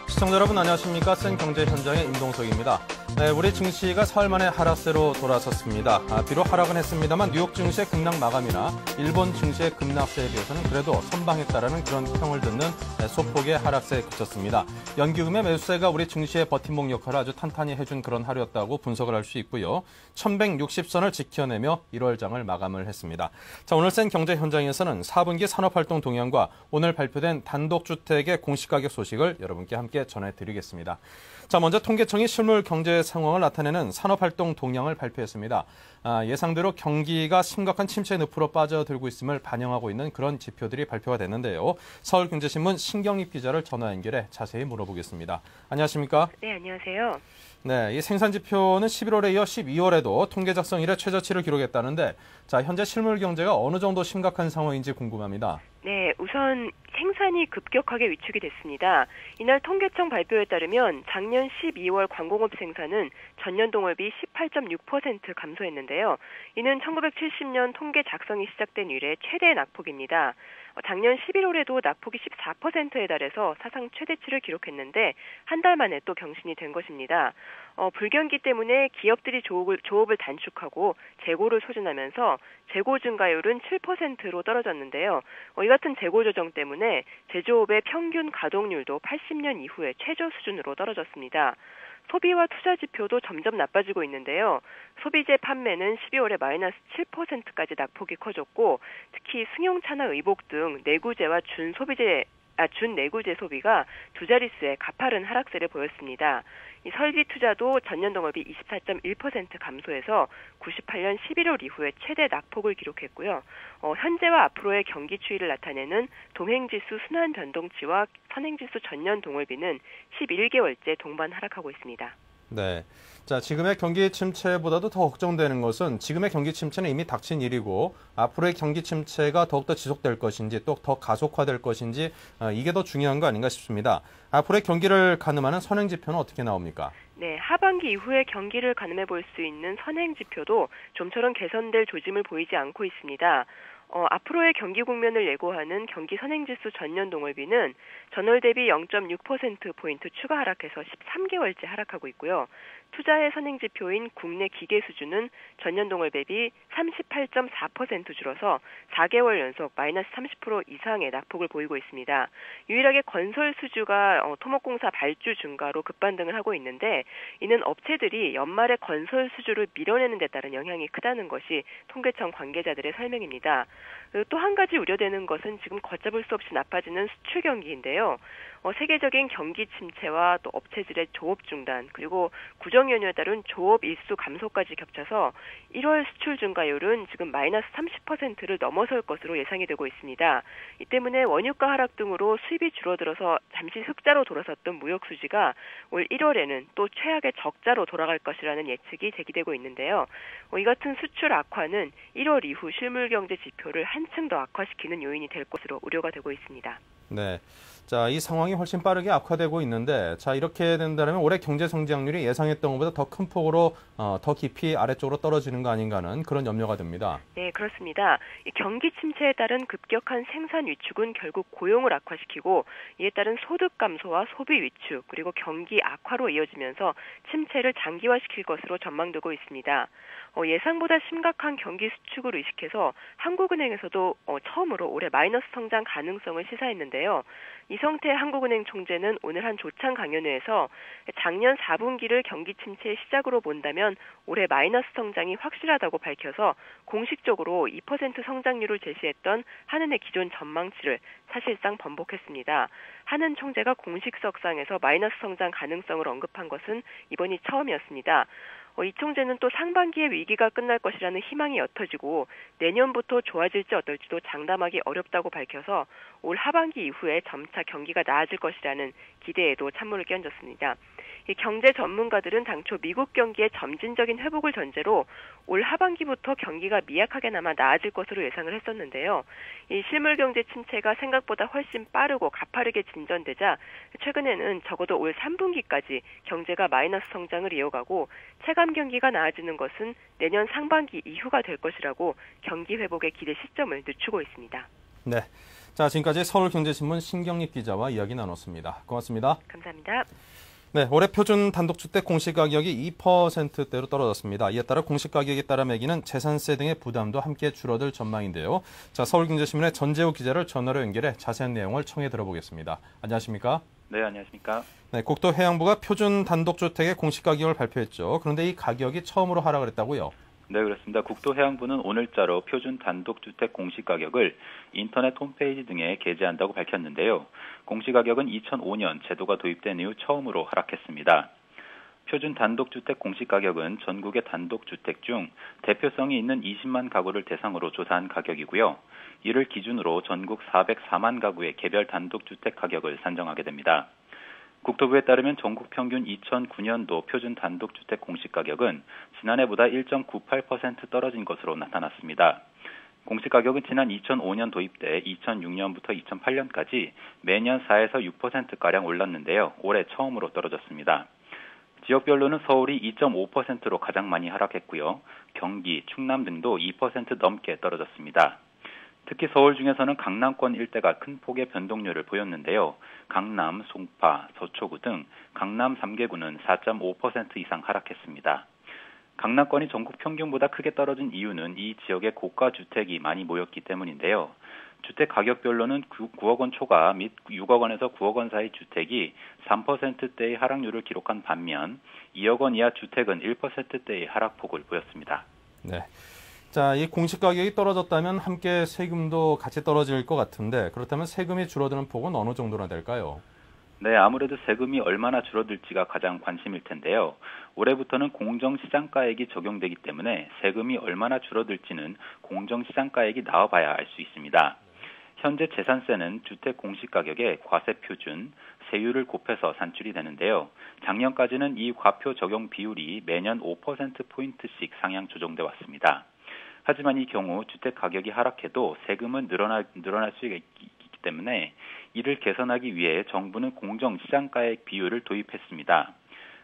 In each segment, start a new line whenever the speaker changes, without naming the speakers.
시청자 여러분 안녕하십니까? 센경제 현장의 임동석입니다. 네, 우리 증시가 사흘 만에 하락세로 돌아섰습니다. 비록 하락은 했습니다만 뉴욕 증시의 급락 마감이나 일본 증시의 급락세에 비해서는 그래도 선방했다라는 그런 평을 듣는 소폭의 하락세에 그쳤습니다. 연기금의 매수세가 우리 증시의 버팀목 역할을 아주 탄탄히 해준 그런 하루였다고 분석을 할 수 있고요. 1160선을 지켜내며 1월장을 마감을 했습니다. 자, 오늘 센경제 현장에서는 4분기 산업활동 동향과 오늘 발표된 단독주택의 공시가격 소식을 여러분께 함께 전해드리겠습니다. 자, 먼저 통계청이 실물 경제 상황을 나타내는 산업활동 동향을 발표했습니다. 예상대로 경기가 심각한 침체 늪으로 빠져들고 있음을 반영하고 있는 그런 지표들이 발표가 됐는데요. 서울경제신문 신경립 기자를 전화 연결해 자세히 물어보겠습니다. 안녕하십니까?
네, 안녕하세요.
네, 이 생산지표는 11월에 이어 12월에도 통계 작성 이래 최저치를 기록했다는데, 자, 현재 실물 경제가 어느 정도 심각한 상황인지 궁금합니다.
네, 우선 생산이 급격하게 위축이 됐습니다. 이날 통계청 발표에 따르면 작년 12월 광공업 생산은 전년 동월비 18.6% 감소했는데요. 이는 1970년 통계 작성이 시작된 이래 최대 낙폭입니다. 작년 11월에도 낙폭이 14%에 달해서 사상 최대치를 기록했는데 한 달 만에 또 경신이 된 것입니다. 불경기 때문에 기업들이 조업을 단축하고 재고를 소진하면서 재고 증가율은 7%로 떨어졌는데요. 이 같은 재고 조정 때문에 제조업의 평균 가동률도 80년 이후에 최저 수준으로 떨어졌습니다. 소비와 투자 지표도 점점 나빠지고 있는데요. 소비재 판매는 12월에 마이너스 7%까지 낙폭이 커졌고 특히 승용차나 의복 등 내구재와 준내구재 소비가 두 자릿수의 가파른 하락세를 보였습니다. 이 설비 투자도 전년 동월비 24.1% 감소해서 98년 11월 이후에 최대 낙폭을 기록했고요. 현재와 앞으로의 경기 추이를 나타내는 동행지수 순환 변동치와 선행지수 전년 동월비는 11개월째 동반 하락하고 있습니다.
네. 자, 지금의 경기 침체보다도 더 걱정되는 것은 지금의 경기 침체는 이미 닥친 일이고 앞으로의 경기 침체가 더욱더 지속될 것인지 또 더 가속화될 것인지 이게 더 중요한 거 아닌가 싶습니다. 앞으로의 경기를 가늠하는 선행지표는 어떻게 나옵니까?
네, 하반기 이후에 경기를 가늠해 볼 수 있는 선행지표도 좀처럼 개선될 조짐을 보이지 않고 있습니다. 앞으로의 경기 국면을 예고하는 경기 선행지수 전년 동월비는 전월 대비 0.6%포인트 추가 하락해서 13개월째 하락하고 있고요. 투자의 선행지표인 국내 기계 수주는 전년 동월 대비 38.4% 줄어서 4개월 연속 마이너스 30% 이상의 낙폭을 보이고 있습니다. 유일하게 건설 수주가 토목공사 발주 증가로 급반등을 하고 있는데 이는 업체들이 연말에 건설 수주를 밀어내는 데 따른 영향이 크다는 것이 통계청 관계자들의 설명입니다. 또 한 가지 우려되는 것은 지금 걷잡을 수 없이 나빠지는 수출 경기인데요. 세계적인 경기 침체와 또 업체들의 조업 중단 그리고 구정 연휴에 따른 조업 일수 감소까지 겹쳐서 1월 수출 증가율은 지금 마이너스 30%를 넘어설 것으로 예상이 되고 있습니다. 이 때문에 원유가 하락 등으로 수입이 줄어들어서 잠시 흑자로 돌아섰던 무역 수지가 올 1월에는 또 최악의 적자로 돌아갈 것이라는 예측이 제기되고 있는데요. 이 같은 수출 악화는 1월 이후 실물 경제 지표를 한층 더 악화시키는 요인이 될 것으로 우려가 되고 있습니다.
네. 자, 이 상황이 훨씬 빠르게 악화되고 있는데, 자, 이렇게 된다면 올해 경제 성장률이 예상했던 것보다 더 큰 폭으로 더 깊이 아래쪽으로 떨어지는 거 아닌가 하는 그런 염려가 듭니다.
네, 그렇습니다. 이 경기 침체에 따른 급격한 생산 위축은 결국 고용을 악화시키고 이에 따른 소득 감소와 소비 위축 그리고 경기 악화로 이어지면서 침체를 장기화시킬 것으로 전망되고 있습니다. 예상보다 심각한 경기 수축을 의식해서 한국은행에서도 처음으로 올해 마이너스 성장 가능성을 시사했는데요. 이성태 한국은행 총재는 오늘 한 조찬 강연회에서 작년 4분기를 경기 침체의 시작으로 본다면 올해 마이너스 성장이 확실하다고 밝혀서 공식적으로 2% 성장률을 제시했던 한은의 기존 전망치를 사실상 번복했습니다. 한은 총재가 공식석상에서 마이너스 성장 가능성을 언급한 것은 이번이 처음이었습니다. 이 총재는 또 상반기에 위기가 끝날 것이라는 희망이 옅어지고 내년부터 좋아질지 어떨지도 장담하기 어렵다고 밝혀서 올 하반기 이후에 점차 경기가 나아질 것이라는 기대에도 찬물을 끼얹었습니다. 이 경제 전문가들은 당초 미국 경기의 점진적인 회복을 전제로 올 하반기부터 경기가 미약하게나마 나아질 것으로 예상을 했었는데요. 이 실물 경제 침체가 생각보다 훨씬 빠르고 가파르게 진전되자 최근에는 적어도 올 3분기까지 경제가 마이너스 성장을 이어가고 체감 경기가 나아지는 것은 내년 상반기 이후가 될 것이라고 경기 회복의 기대 시점을 늦추고 있습니다.
네. 자, 지금까지 서울경제신문 신경립 기자와 이야기 나눴습니다. 고맙습니다.
감사합니다.
네, 올해 표준 단독주택 공시가격이 2%대로 떨어졌습니다. 이에 따라 공시가격에 따라 매기는 재산세 등의 부담도 함께 줄어들 전망인데요. 자, 서울경제신문의 전재우 기자를 전화로 연결해 자세한 내용을 청해 들어보겠습니다. 안녕하십니까?
네, 안녕하십니까?
네, 국토해양부가 표준 단독주택의 공시가격을 발표했죠. 그런데 이 가격이 처음으로 하락을 했다고요?
네, 그렇습니다. 국토해양부는 오늘자로 표준 단독주택 공시가격을 인터넷 홈페이지 등에 게재한다고 밝혔는데요. 공시가격은 2005년 제도가 도입된 이후 처음으로 하락했습니다. 표준 단독주택 공시가격은 전국의 단독주택 중 대표성이 있는 20만 가구를 대상으로 조사한 가격이고요. 이를 기준으로 전국 404만 가구의 개별 단독주택 가격을 산정하게 됩니다. 국토부에 따르면 전국 평균 2009년도 표준 단독주택 공시가격은 지난해보다 1.98% 떨어진 것으로 나타났습니다. 공시가격은 지난 2005년 도입돼 2006년부터 2008년까지 매년 4에서 6%가량 올랐는데요. 올해 처음으로 떨어졌습니다. 지역별로는 서울이 2.5%로 가장 많이 하락했고요. 경기, 충남 등도 2% 넘게 떨어졌습니다. 특히 서울 중에서는 강남권 일대가 큰 폭의 변동률을 보였는데요. 강남, 송파, 서초구 등 강남 3개구는 4.5% 이상 하락했습니다. 강남권이 전국 평균보다 크게 떨어진 이유는 이 지역에 고가 주택이 많이 모였기 때문인데요. 주택 가격별로는 9억 원 초과 및 6억 원에서 9억 원 사이 주택이 3%대의 하락률을 기록한 반면 2억 원 이하 주택은 1%대의 하락폭을 보였습니다.
네. 자, 이 공시가격이 떨어졌다면 함께 세금도 같이 떨어질 것 같은데 그렇다면 세금이 줄어드는 폭은 어느 정도나 될까요?
네, 아무래도 세금이 얼마나 줄어들지가 가장 관심일 텐데요. 올해부터는 공정시장가액이 적용되기 때문에 세금이 얼마나 줄어들지는 공정시장가액이 나와봐야 알 수 있습니다. 현재 재산세는 주택 공시가격의 과세표준, 세율을 곱해서 산출이 되는데요. 작년까지는 이 과표 적용 비율이 매년 5%포인트씩 상향 조정돼 왔습니다. 하지만 이 경우 주택 가격이 하락해도 세금은 늘어날 수 있기 때문에 이를 개선하기 위해 정부는 공정시장가액 비율을 도입했습니다.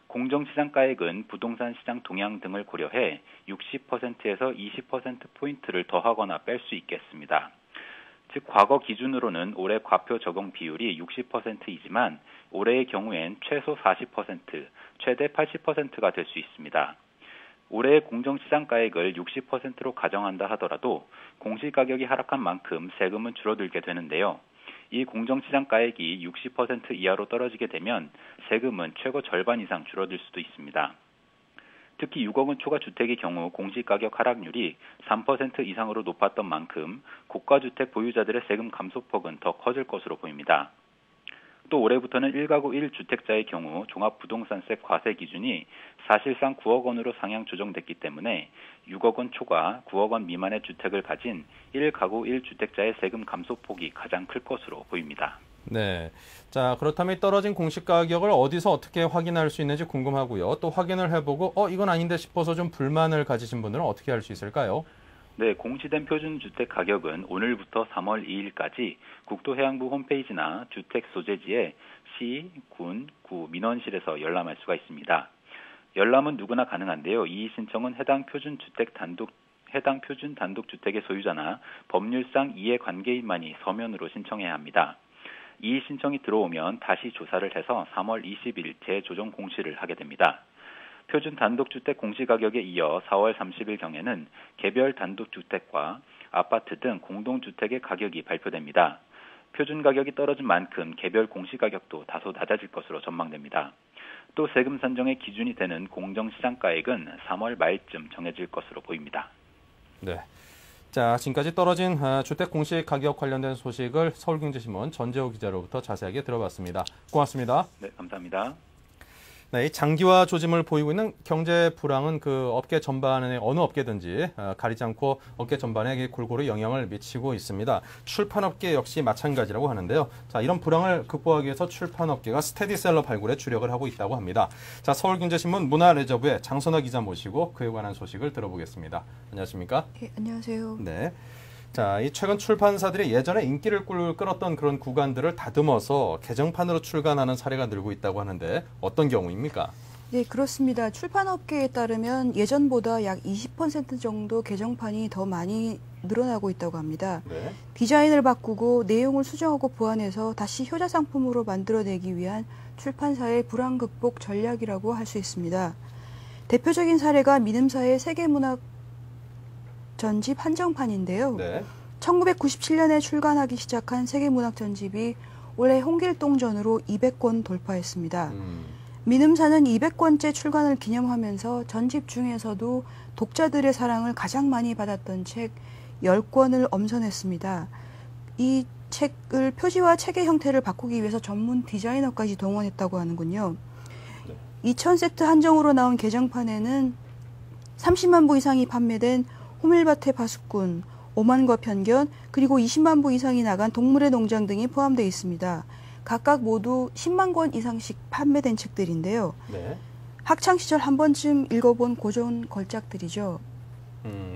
공정시장가액은 부동산 시장 동향 등을 고려해 60%에서 20%포인트를 더하거나 뺄 수 있겠습니다. 즉 과거 기준으로는 올해 과표 적용 비율이 60%이지만 올해의 경우엔 최소 40%, 최대 80%가 될 수 있습니다. 올해의 공정시장가액을 60%로 가정한다 하더라도 공시가격이 하락한 만큼 세금은 줄어들게 되는데요. 이 공정시장가액이 60% 이하로 떨어지게 되면 세금은 최고 절반 이상 줄어들 수도 있습니다. 특히 6억 원 초과 주택의 경우 공시가격 하락률이 3% 이상으로 높았던 만큼 고가주택 보유자들의 세금 감소폭은 더 커질 것으로 보입니다. 또 올해부터는 1가구 1주택자의 경우 종합부동산세 과세 기준이 사실상 9억 원으로 상향 조정됐기 때문에 6억 원 초과 9억 원 미만의 주택을 가진 1가구 1주택자의 세금 감소폭이 가장 클 것으로 보입니다.
네. 자, 그렇다면 떨어진 공시가격을 어디서 어떻게 확인할 수 있는지 궁금하고요. 또 확인을 해보고 이건 아닌데 싶어서 좀 불만을 가지신 분들은 어떻게 할 수 있을까요?
네, 공시된 표준주택 가격은 오늘부터 3월 2일까지 국토해양부 홈페이지나 주택 소재지에 시, 군, 구, 민원실에서 열람할 수가 있습니다. 열람은 누구나 가능한데요. 이의 신청은 해당 표준 단독주택의 소유자나 법률상 이해관계인만이 서면으로 신청해야 합니다. 이의 신청이 들어오면 다시 조사를 해서 3월 20일 재조정 공시를 하게 됩니다. 표준 단독주택 공시가격에 이어 4월 30일경에는 개별 단독주택과 아파트 등 공동주택의 가격이 발표됩니다. 표준 가격이 떨어진 만큼 개별 공시가격도 다소 낮아질 것으로 전망됩니다. 또 세금 산정의 기준이 되는 공정시장가액은 3월 말쯤 정해질 것으로 보입니다.
네. 자, 지금까지 떨어진 주택 공시가격 관련된 소식을 서울경제신문 전재호 기자로부터 자세하게 들어봤습니다. 고맙습니다.
네, 감사합니다.
네, 이 장기화 조짐을 보이고 있는 경제 불황은 그 업계 전반에 어느 업계든지 가리지 않고 업계 전반에 골고루 영향을 미치고 있습니다. 출판업계 역시 마찬가지라고 하는데요. 자, 이런 불황을 극복하기 위해서 출판업계가 스테디셀러 발굴에 주력을 하고 있다고 합니다. 자, 서울경제신문 문화레저부의 장선아 기자 모시고 그에 관한 소식을 들어보겠습니다. 안녕하십니까?
네, 안녕하세요.
네. 자, 이 최근 출판사들이 예전에 인기를 끌었던 그런 구간들을 다듬어서 개정판으로 출간하는 사례가 늘고 있다고 하는데 어떤 경우입니까?
네, 그렇습니다. 출판업계에 따르면 예전보다 약 20% 정도 개정판이 더 많이 늘어나고 있다고 합니다.
네.
디자인을 바꾸고 내용을 수정하고 보완해서 다시 효자 상품으로 만들어내기 위한 출판사의 불황 극복 전략이라고 할 수 있습니다. 대표적인 사례가 민음사의 세계문학 전집 한정판인데요.
네.
1997년에 출간하기 시작한 세계문학 전집이 올해 홍길동전으로 200권 돌파했습니다. 민음사는 200권째 출간을 기념하면서 전집 중에서도 독자들의 사랑을 가장 많이 받았던 책 10권을 엄선했습니다. 이 책을 표지와 책의 형태를 바꾸기 위해서 전문 디자이너까지 동원했다고 하는군요. 2000세트 한정으로 나온 개정판에는 30만 부 이상이 판매된 호밀밭의 파수꾼, 오만과 편견, 그리고 20만 부 이상이 나간 동물의 농장 등이 포함되어 있습니다. 각각 모두 10만 권 이상씩 판매된 책들인데요.
네.
학창시절 한 번쯤 읽어본 고전 걸작들이죠.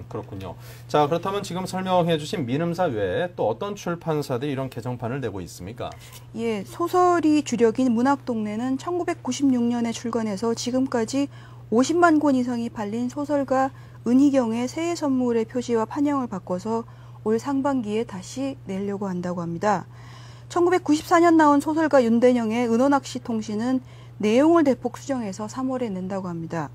그렇군요. 자, 그렇다면 지금 설명해 주신 민음사 외에 또 어떤 출판사들이 이런 개정판을 내고 있습니까?
예, 소설이 주력인 문학동네는 1996년에 출간해서 지금까지 50만 권 이상이 팔린 소설가 은희경의 새해 선물의 표지와 판형을 바꿔서 올 상반기에 다시 내려고 한다고 합니다. 1994년 나온 소설가 윤대영의 은어낚시 통신은 내용을 대폭 수정해서 3월에 낸다고 합니다.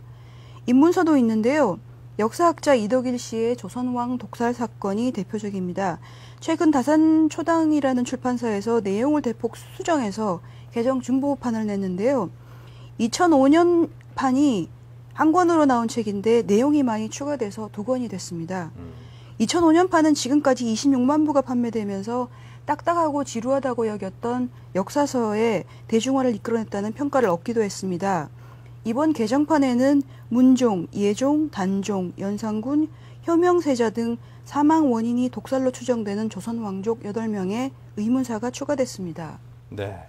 입문서도 있는데요. 역사학자 이덕일 씨의 조선왕 독살 사건이 대표적입니다. 최근 다산초당이라는 출판사에서 내용을 대폭 수정해서 개정 중보판을 냈는데요. 2005년 판이 한 권으로 나온 책인데 내용이 많이 추가돼서 2권이 됐습니다. 2005년 판은 지금까지 26만 부가 판매되면서 딱딱하고 지루하다고 여겼던 역사서의 대중화를 이끌어냈다는 평가를 얻기도 했습니다. 이번 개정판에는 문종, 예종, 단종, 연산군, 효명세자 등 사망 원인이 독살로 추정되는 조선 왕족 8명의 의문사가 추가됐습니다.
네.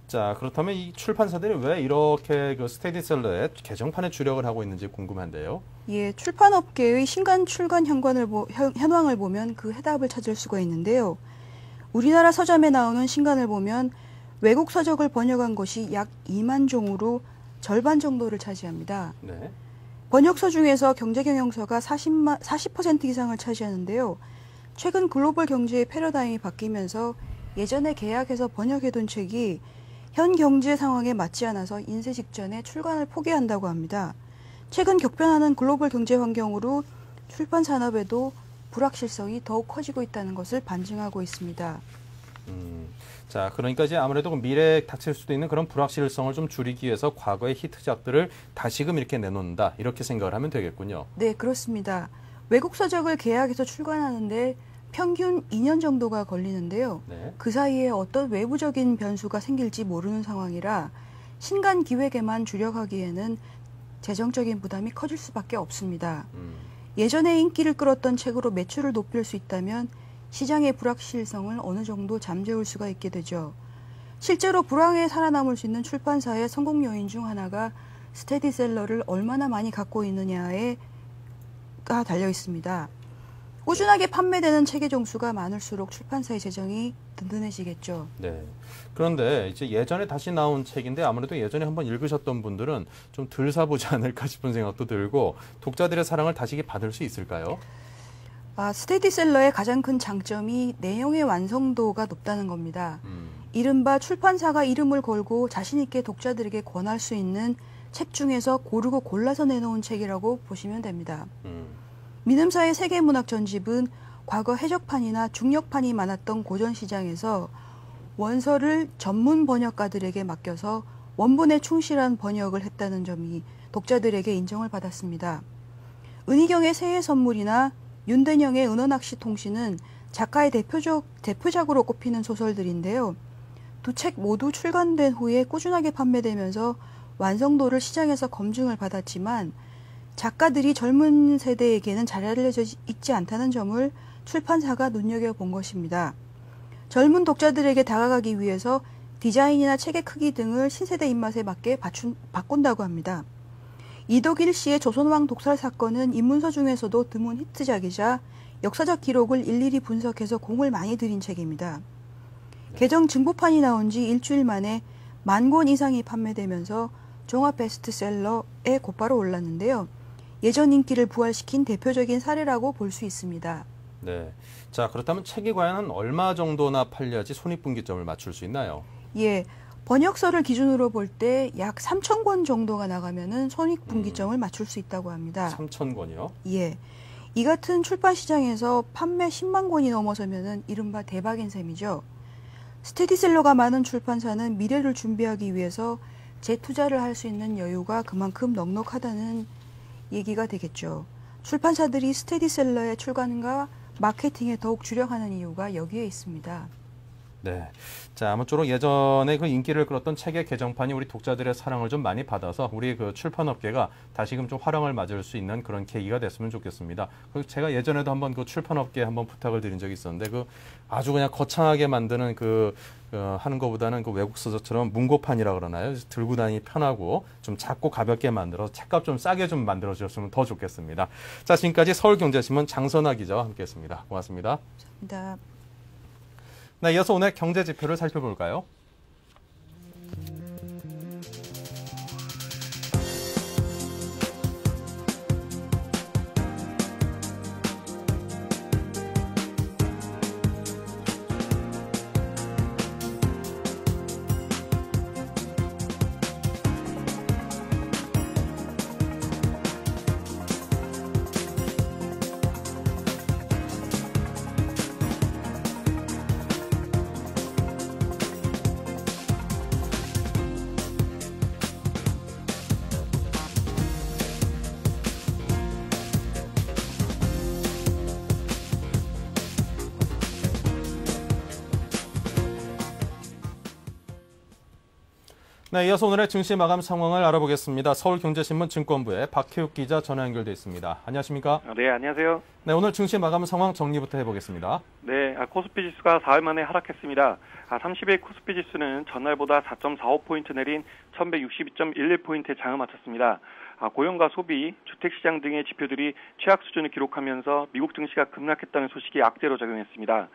자, 그렇다면 이 출판사들이 왜 이렇게 그 스테디셀러의 개정판에 주력을 하고 있는지 궁금한데요.
예, 출판업계의 신간 출간 현황을 보면 그 해답을 찾을 수가 있는데요. 우리나라 서점에 나오는 신간을 보면 외국 서적을 번역한 것이 약 2만 종으로 절반 정도를 차지합니다.
네.
번역서 중에서 경제경영서가 40% 이상을 차지하는데요. 최근 글로벌 경제의 패러다임이 바뀌면서 예전에 계약해서 번역해둔 책이 현 경제 상황에 맞지 않아서 인쇄 직전에 출간을 포기한다고 합니다. 최근 격변하는 글로벌 경제 환경으로 출판 산업에도 불확실성이 더욱 커지고 있다는 것을 반증하고 있습니다.
자, 그러니까 이제 아무래도 미래에 닥칠 수도 있는 그런 불확실성을 좀 줄이기 위해서 과거의 히트작들을 다시금 이렇게 내놓는다, 이렇게 생각을 하면 되겠군요.
네, 그렇습니다. 외국 서적을 계약해서 출간하는데 평균 2년 정도가 걸리는데요.
네.
그 사이에 어떤 외부적인 변수가 생길지 모르는 상황이라 신간 기획에만 주력하기에는 재정적인 부담이 커질 수밖에 없습니다. 예전에 인기를 끌었던 책으로 매출을 높일 수 있다면 시장의 불확실성을 어느 정도 잠재울 수가 있게 되죠. 실제로 불황에 살아남을 수 있는 출판사의 성공 요인 중 하나가 스테디셀러를 얼마나 많이 갖고 있느냐가 달려 있습니다. 꾸준하게 판매되는 책의 종수가 많을수록 출판사의 재정이 든든해지겠죠.
네. 그런데 이제 예전에 다시 나온 책인데 아무래도 예전에 한번 읽으셨던 분들은 좀 덜 사보지 않을까 싶은 생각도 들고, 독자들의 사랑을 다시 받을 수 있을까요?
스테디셀러의 가장 큰 장점이 내용의 완성도가 높다는 겁니다. 이른바 출판사가 이름을 걸고 자신 있게 독자들에게 권할 수 있는 책 중에서 고르고 골라서 내놓은 책이라고 보시면 됩니다. 민음사의 세계문학 전집은 과거 해적판이나 중역판이 많았던 고전시장에서 원서를 전문 번역가들에게 맡겨서 원본에 충실한 번역을 했다는 점이 독자들에게 인정을 받았습니다. 은희경의 새해 선물이나 윤대영의 은어낚시 통신은 작가의 대표작으로 꼽히는 소설들인데요. 두 책 모두 출간된 후에 꾸준하게 판매되면서 완성도를 시장에서 검증을 받았지만 작가들이 젊은 세대에게는 잘 알려져 있지 않다는 점을 출판사가 눈여겨본 것입니다. 젊은 독자들에게 다가가기 위해서 디자인이나 책의 크기 등을 신세대 입맛에 맞게 바꾼다고 합니다. 이덕일 씨의 조선왕 독살 사건은 입문서 중에서도 드문 히트작이자 역사적 기록을 일일이 분석해서 공을 많이 들인 책입니다. 개정 증보판이 나온 지 일주일 만에 10,000권 이상이 판매되면서 종합 베스트셀러에 곧바로 올랐는데요. 예전 인기를 부활시킨 대표적인 사례라고 볼 수 있습니다.
네. 자, 그렇다면 책이 과연 얼마 정도나 팔려야지 손익분기점을 맞출 수 있나요?
예. 번역서를 기준으로 볼 때 약 3,000권 정도가 나가면은 손익분기점을 맞출 수 있다고 합니다.
3,000권이요?
예. 이 같은 출판 시장에서 판매 10만 권이 넘어서면은 이른바 대박인 셈이죠. 스테디셀러가 많은 출판사는 미래를 준비하기 위해서 재투자를 할 수 있는 여유가 그만큼 넉넉하다는 얘기가 되겠죠. 출판사들이 스테디셀러의 출간과 마케팅에 더욱 주력하는 이유가 여기에 있습니다.
네. 자, 아무쪼록 예전에 그 인기를 끌었던 책의 개정판이 우리 독자들의 사랑을 좀 많이 받아서 우리 그 출판업계가 다시금 좀 화랑을 맞을 수 있는 그런 계기가 됐으면 좋겠습니다. 그리고 제가 예전에도 한번 그 출판업계에 한번 부탁을 드린 적이 있었는데 그 아주 그냥 거창하게 만드는 하는 것보다는 그 외국 서적처럼 문고판이라 그러나요? 들고 다니기 편하고 좀 작고 가볍게 만들어서 책값 좀 싸게 좀 만들어 주셨으면 더 좋겠습니다. 자, 지금까지 서울경제신문 장선아 기자와 함께했습니다. 고맙습니다.
감사합니다.
네, 이어서 오늘 경제 지표를 살펴볼까요? 네, 이어서 오늘의 증시 마감 상황을 알아보겠습니다. 서울경제신문 증권부의 박혜욱 기자 전화 연결돼 있습니다. 안녕하십니까?
네, 안녕하세요.
네, 오늘 증시 마감 상황 정리부터 해보겠습니다.
네, 코스피 지수가 4일 만에 하락했습니다. 30일 코스피 지수는 전날보다 4.45포인트 내린 1162.11포인트에 장을 마쳤습니다. 고용과 소비, 주택시장 등의 지표들이 최악 수준을 기록하면서 미국 증시가 급락했다는 소식이 악재로 작용했습니다.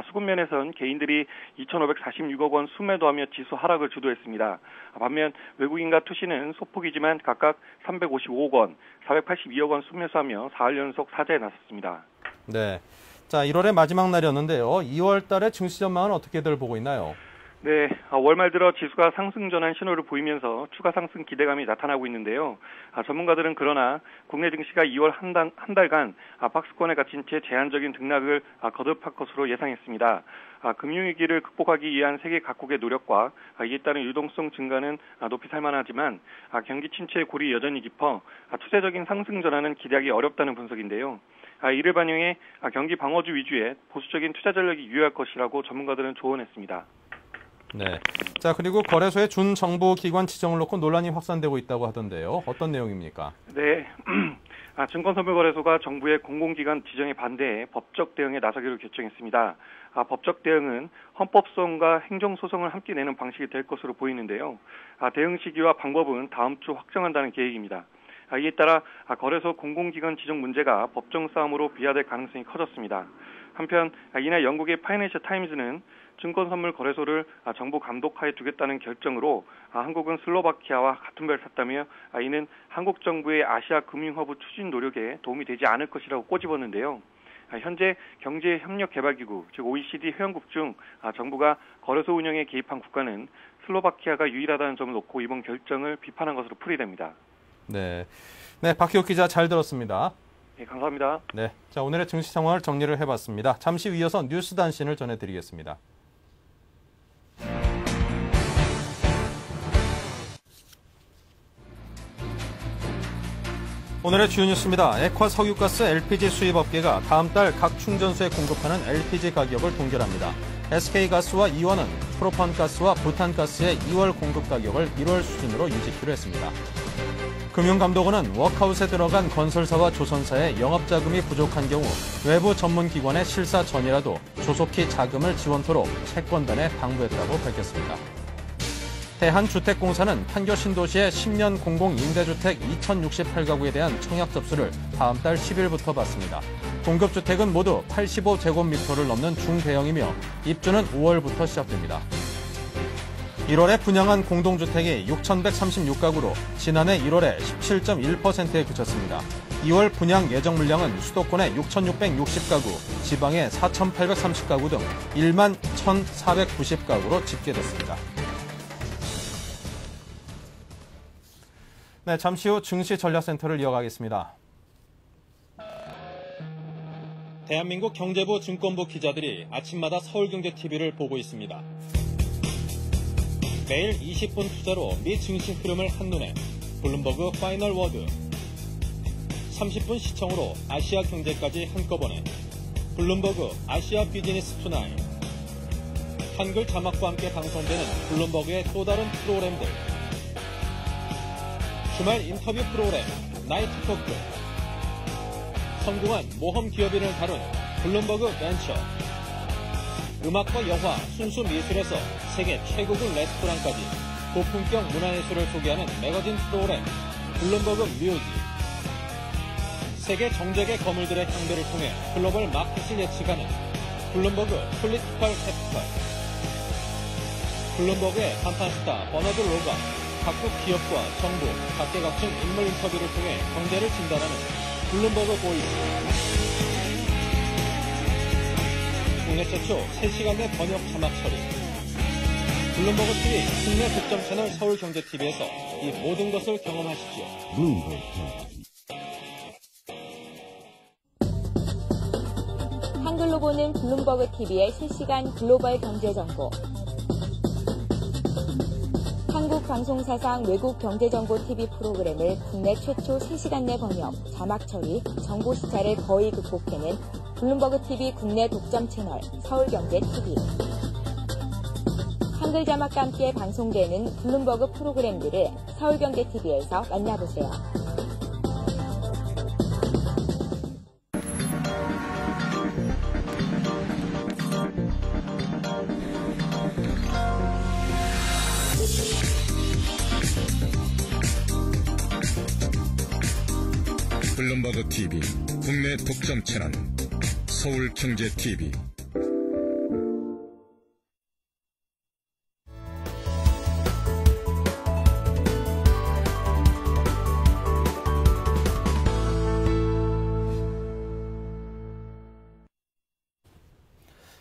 수급면에선 개인들이 2,546억 원 순매도하며 지수 하락을 주도했습니다. 반면 외국인과 투시는 소폭이지만 각각 355억 원, 482억 원 순매수하며 4일 연속 사재에 나섰습니다.
네, 자 1월의 마지막 날이었는데요. 2월 달의 증시 전망은 어떻게들 보고 있나요?
네, 월 말 들어 지수가 상승 전환 신호를 보이면서 추가 상승 기대감이 나타나고 있는데요. 전문가들은 그러나 국내 증시가 2월 한 달간 박스권에 갇힌 채 제한적인 등락을 거듭할 것으로 예상했습니다. 금융위기를 극복하기 위한 세계 각국의 노력과 이에 따른 유동성 증가는 높이 살만하지만 경기 침체의 골이 여전히 깊어 추세적인 상승 전환은 기대하기 어렵다는 분석인데요. 이를 반영해 경기 방어주 위주의 보수적인 투자 전략이 유효할 것이라고 전문가들은 조언했습니다.
네. 자, 그리고 거래소의 준정부기관 지정을 놓고 논란이 확산되고 있다고 하던데요. 어떤 내용입니까?
네. 증권선물거래소가 정부의 공공기관 지정에 반대해 법적 대응에 나서기로 결정했습니다. 법적 대응은 헌법소송과 행정소송을 함께 내는 방식이 될 것으로 보이는데요. 대응 시기와 방법은 다음 주 확정한다는 계획입니다. 이에 따라 거래소 공공기관 지정 문제가 법정 싸움으로 비화될 가능성이 커졌습니다. 한편 이날 영국의 파이낸셜 타임즈는 증권선물거래소를 정부 감독하에 두겠다는 결정으로 한국은 슬로바키아와 같은 배를 탔다며 이는 한국 정부의 아시아 금융허브 추진 노력에 도움이 되지 않을 것이라고 꼬집었는데요. 현재 경제협력개발기구, 즉 OECD 회원국 중 정부가 거래소 운영에 개입한 국가는 슬로바키아가 유일하다는 점을 놓고 이번 결정을 비판한 것으로 풀이됩니다.
네, 박희욱 기자 잘 들었습니다.
네, 감사합니다.
네, 자 오늘의 증시 상황을 정리를 해봤습니다. 잠시 후 이어서 뉴스 단신을 전해드리겠습니다. 오늘의 주요 뉴스입니다. 액화 석유가스 LPG 수입업계가 다음 달 각 충전소에 공급하는 LPG 가격을 동결합니다. SK가스와 이원은 프로판가스와 부탄가스의 2월 공급 가격을 1월 수준으로 유지키로 했습니다. 금융감독원은 워크아웃에 들어간 건설사와 조선사의 영업자금이 부족한 경우 외부 전문기관의 실사 전이라도 조속히 자금을 지원토록 채권단에 당부했다고 밝혔습니다. 대한주택공사는 판교 신도시의 10년 공공임대주택 2068가구에 대한 청약 접수를 다음 달 10일부터 받습니다. 공급주택은 모두 85제곱미터를 넘는 중대형이며 입주는 5월부터 시작됩니다. 1월에 분양한 공동주택이 6,136가구로 지난해 1월에 17.1%에 그쳤습니다. 2월 분양 예정 물량은 수도권의 6,660가구, 지방의 4,830가구 등 1만 1,490가구로 집계됐습니다. 네, 잠시 후 증시 전략센터를 이어가겠습니다. 대한민국 경제부 증권부 기자들이 아침마다 서울경제TV를 보고 있습니다. 매일 20분 투자로 미 증시 흐름을 한눈에 블룸버그 파이널 워드, 30분 시청으로 아시아 경제까지 한꺼번에 블룸버그 아시아 비즈니스 투나잇, 한글 자막과 함께 방송되는 블룸버그의 또 다른 프로그램들, 주말 인터뷰 프로그램 나이트 토크, 성공한 모험 기업인을 다룬 블룸버그 벤처, 음악과 영화, 순수 미술에서 세계 최고급 레스토랑까지 고품격 문화예술을 소개하는 매거진 프로그램 블룸버그 뮤직, 세계 정재계 거물들의 향배를 통해 글로벌 마켓을 예측하는 블룸버그 폴리티컬 캐피탈, 블룸버그의 간판 스타 버너드 로가 각국 기업과 정부, 각계각층 인물 인터뷰를 통해 경제를 진단하는 블룸버그 보이스, 국내 최초 3시간 내 번역 자막 처리, 블룸버그 TV 국내 독점 채널 서울경제TV에서 이 모든 것을 경험하십시오.
한글로 보는 블룸버그 TV의 실시간 글로벌 경제 정보. 한국 방송사상 외국 경제정보 TV 프로그램을 국내 최초 3시간 내 번역, 자막 처리, 정보 시차를 거의 극복해낸 블룸버그 TV 국내 독점 채널 서울경제TV. 한글 자막과 함께 방송되는 블룸버그 프로그램들을 서울경제TV에서 만나보세요.
블룸버그 TV 국내 독점 채널 서울경제TV.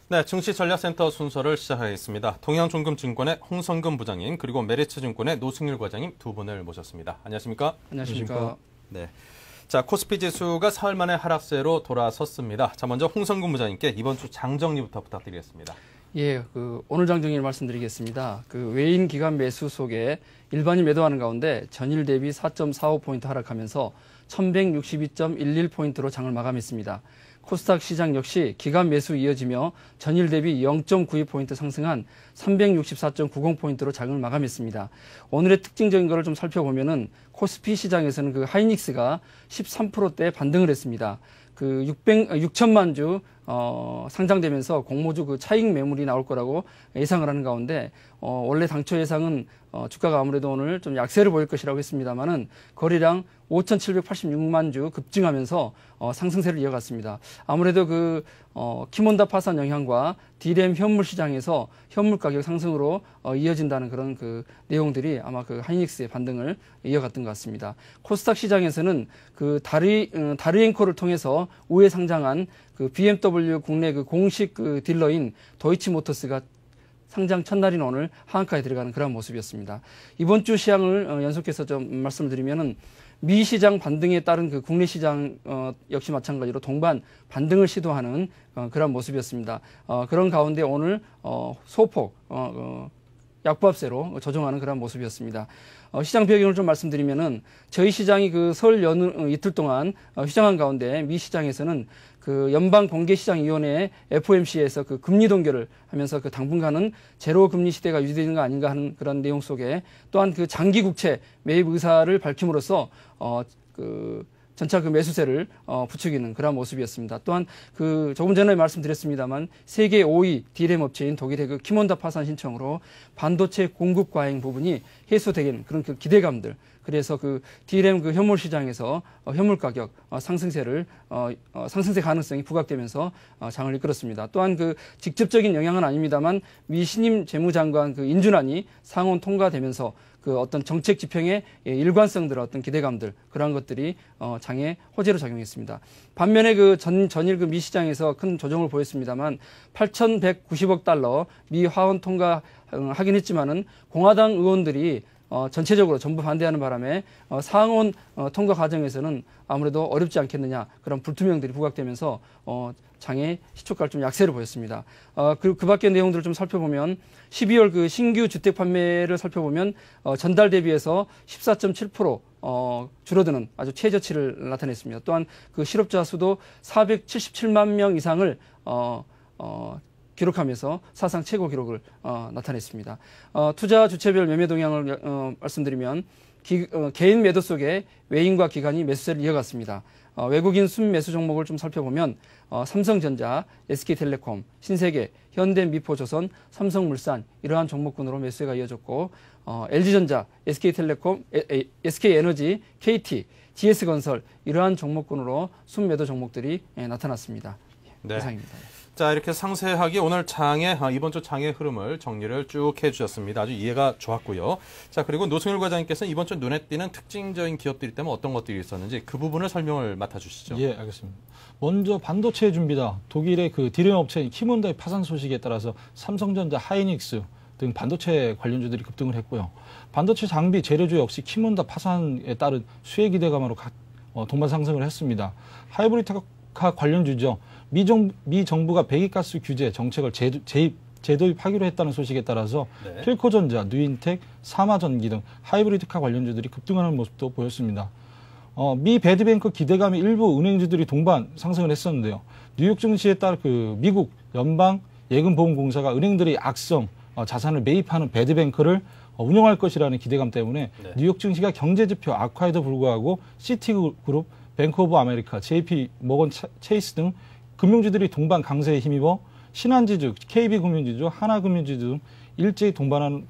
네, 증시전략센터 순서를 시작하겠습니다. 동양종금증권의 홍성금 부장님, 그리고 메리츠증권의 노승일 과장님 두 분을 모셨습니다. 안녕하십니까?
안녕하십니까?
네. 자, 코스피 지수가 사흘 만에 하락세로 돌아섰습니다. 자, 먼저 홍성금 부장님께 이번 주 장정리부터 부탁드리겠습니다.
예, 오늘 장정리를 말씀드리겠습니다. 외인 기관 매수 속에 일반인 매도하는 가운데 전일 대비 4.45포인트 하락하면서 1162.11포인트로 장을 마감했습니다. 코스닥 시장 역시 기관 매수 이어지며 전일 대비 0.92포인트 상승한 364.90포인트로 장을 마감했습니다. 오늘의 특징적인 것을 좀 살펴보면은 코스피 시장에서는 하이닉스가 13%대 반등을 했습니다. 6천만 주 상장되면서 공모주 차익 매물이 나올 거라고 예상을 하는 가운데 원래 당초 예상은 주가가 아무래도 오늘 좀 약세를 보일 것이라고 했습니다만은 거래량 5,786만 주 급증하면서 상승세를 이어갔습니다. 아무래도 키몬다 파산 영향과 디램 현물 시장에서 현물 가격 상승으로 이어진다는 그런 내용들이 아마 하이닉스의 반등을 이어갔던 것 같습니다. 코스닥 시장에서는 다리 앵커를 통해서 우회 상장한 BMW 국내 공식 딜러인 도이치모터스가 상장 첫날인 오늘 하한가에 들어가는 그런 모습이었습니다. 이번 주 시황을 연속해서 좀 말씀을 드리면은 미 시장 반등에 따른 국내 시장 역시 마찬가지로 동반 반등을 시도하는 그런 모습이었습니다. 그런 가운데 오늘 소폭 약보합세로 조정하는 그런 모습이었습니다. 시장 배경을 좀 말씀드리면은 저희 시장이 설 연휴 이틀 동안 휴장한 가운데 미 시장에서는 연방공개시장위원회 FOMC에서 금리 동결을 하면서 당분간은 제로 금리 시대가 유지되는 거 아닌가 하는 그런 내용 속에 또한 장기 국채 매입 의사를 밝힘으로써 전차 매수세를 부추기는 그런 모습이었습니다. 또한 조금 전에 말씀드렸습니다만 세계 5위 디램 업체인 독일의 키몬다 파산 신청으로 반도체 공급 과잉 부분이 해소되는 그런 기대감들, 그래서 그 D램 그 현물 시장에서 현물 가격 상승세 가능성이 부각되면서 장을 이끌었습니다. 또한 그 직접적인 영향은 아닙니다만 미 신임 재무장관 그 인준안이 상원 통과되면서 그 어떤 정책 지평의 일관성들, 어떤 기대감들 그러한 것들이 장에 호재로 작용했습니다. 반면에 그 전일 그 미 시장에서 큰 조정을 보였습니다만 8,190억 달러 미 하원 통과하긴 했지만은 공화당 의원들이 전체적으로 전부 반대하는 바람에 상원 통과 과정에서는 아무래도 어렵지 않겠느냐 그런 불투명들이 부각되면서 장의 시초가를 좀 약세를 보였습니다. 그 밖의 내용들을 좀 살펴보면 12월 그 신규 주택 판매를 살펴보면 전달 대비해서 14.7% 줄어드는 아주 최저치를 나타냈습니다. 또한 그 실업자 수도 477만 명 이상을 기록하면서 사상 최고 기록을 나타냈습니다. 투자 주체별 매매 동향을 말씀드리면 개인 매도 속에 외인과 기관이 매수세를 이어갔습니다. 외국인 순매수 종목을 좀 살펴보면 삼성전자, SK텔레콤, 신세계, 현대미포조선, 삼성물산 이러한 종목군으로 매수세가 이어졌고 LG전자, SK텔레콤, SK에너지, KT, GS건설 이러한 종목군으로 순매도 종목들이 나타났습니다.
네.
이상입니다.
자, 이렇게 상세하게 오늘 장의 이번 주 장의 흐름을 정리를 쭉 해주셨습니다. 아주 이해가 좋았고요. 자, 그리고 노승일 과장님께서는 이번 주 눈에 띄는 특징적인 기업들이 때문에 어떤 것들이 있었는지 그 부분을 설명을 맡아주시죠.
예, 알겠습니다. 먼저 반도체 준비다. 독일의 그 디램 업체인 키몬다의 파산 소식에 따라서 삼성전자, 하이닉스 등 반도체 관련주들이 급등을 했고요. 반도체 장비 재료주 역시 키몬다 파산에 따른 수혜 기대감으로 동반 상승을 했습니다. 하이브리드카 관련주죠. 미 정부가 배기가스 규제 정책을 재도입하기로 했다는 소식에 따라서
네.
필코전자, 누인텍, 사마전기 등 하이브리드카 관련주들이 급등하는 모습도 보였습니다. 미 배드뱅크 기대감에 일부 은행주들이 동반 상승을 했었는데요. 뉴욕 증시에 따라 그 미국 연방 예금보험공사가 은행들의 악성 자산을 매입하는 배드뱅크를 운영할 것이라는 기대감 때문에
네.
뉴욕 증시가 경제지표 악화에도 불구하고 시티그룹, 뱅크 오브 아메리카, JP 모건 체이스 등 금융주들이 동반 강세에 힘입어 신한지주, KB금융지주, 하나금융지주 등 일제히 동반하는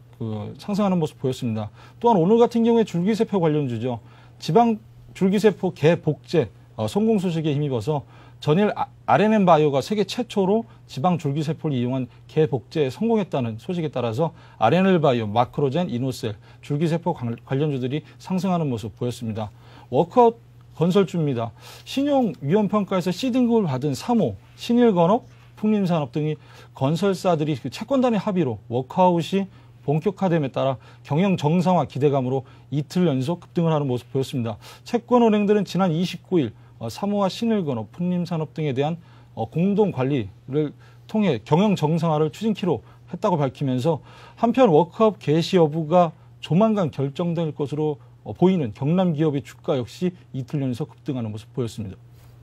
상승하는 모습 보였습니다. 또한 오늘 같은 경우에 줄기세포 관련주죠. 지방 줄기세포 개복제 성공 소식에 힘입어서 전일 RNM바이오가 세계 최초로 지방 줄기세포를 이용한 개복제에 성공했다는 소식에 따라서 RNL바이오, 마크로젠, 이노셀, 줄기세포 관련주들이 상승하는 모습 보였습니다. 워크아웃 건설주입니다. 신용위험평가에서 C등급을 받은 3호, 신일건업, 풍림산업 등이 건설사들이 채권단의 합의로 워크아웃이 본격화됨에 따라 경영 정상화 기대감으로 이틀 연속 급등을 하는 모습 보였습니다. 채권은행들은 지난 29일 3호와 신일건업, 풍림산업 등에 대한 공동 관리를 통해 경영 정상화를 추진키로 했다고 밝히면서 한편 워크아웃 개시 여부가 조만간 결정될 것으로 보이는 경남 기업의 주가 역시 이틀 연속 급등하는 모습 보였습니다.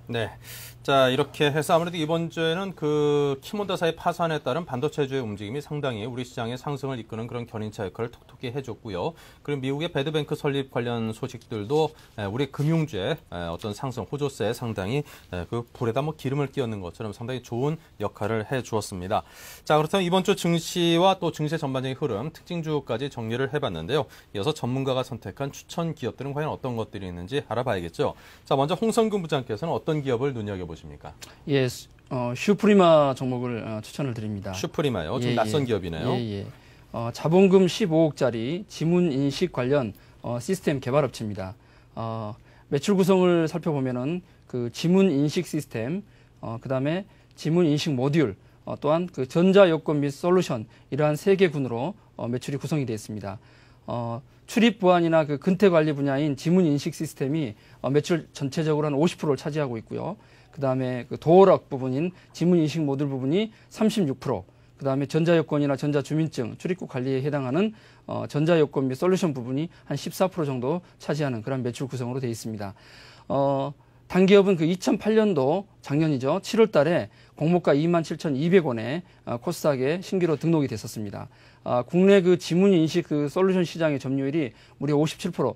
네. 자, 이렇게 해서 아무래도 이번 주에는 그 키몬다사의 파산에 따른 반도체주의 움직임이 상당히 우리 시장의 상승을 이끄는 그런 견인차 역할을 톡톡히 해줬고요. 그리고 미국의 배드뱅크 설립 관련 소식들도 우리 금융주의 어떤 상승, 호조세에 상당히 그 불에다 뭐 기름을 끼얹는 것처럼 상당히 좋은 역할을 해주었습니다. 자, 그렇다면 이번 주 증시와 또 증시 전반적인 흐름, 특징주까지 정리를 해봤는데요. 이어서 전문가가 선택한 추천 기업들은 과연 어떤 것들이 있는지 알아봐야겠죠. 자, 먼저 홍성근 부장께서는 어떤 기업을 눈여겨보십니까?
예, 슈프리마 종목을 추천을 드립니다.
슈프리마요. 좀
예,
낯선
예.
기업이네요.
예. 자본금 15억짜리 지문인식 관련 시스템 개발업체입니다. 매출 구성을 살펴보면은 그 지문인식 시스템, 그다음에 지문인식 모듈, 또한 그 전자여권 및 솔루션 이러한 세 개 군으로 매출이 구성이 되어 있습니다. 출입 보안이나 그 근태 관리 분야인 지문 인식 시스템이 매출 전체적으로 한 50%를 차지하고 있고요. 그다음에 그 도어락 부분인 지문 인식 모듈 부분이 36%, 그다음에 전자여권이나 전자주민증 출입국 관리에 해당하는 전자여권 및 솔루션 부분이 한 14% 정도 차지하는 그런 매출 구성으로 되어 있습니다. 단기업은 그 2008년도 작년이죠. 7월 달에 공모가 27,200원에 코스닥에 신규로 등록이 됐었습니다. 국내 그 지문인식 그 솔루션 시장의 점유율이 무려 57%,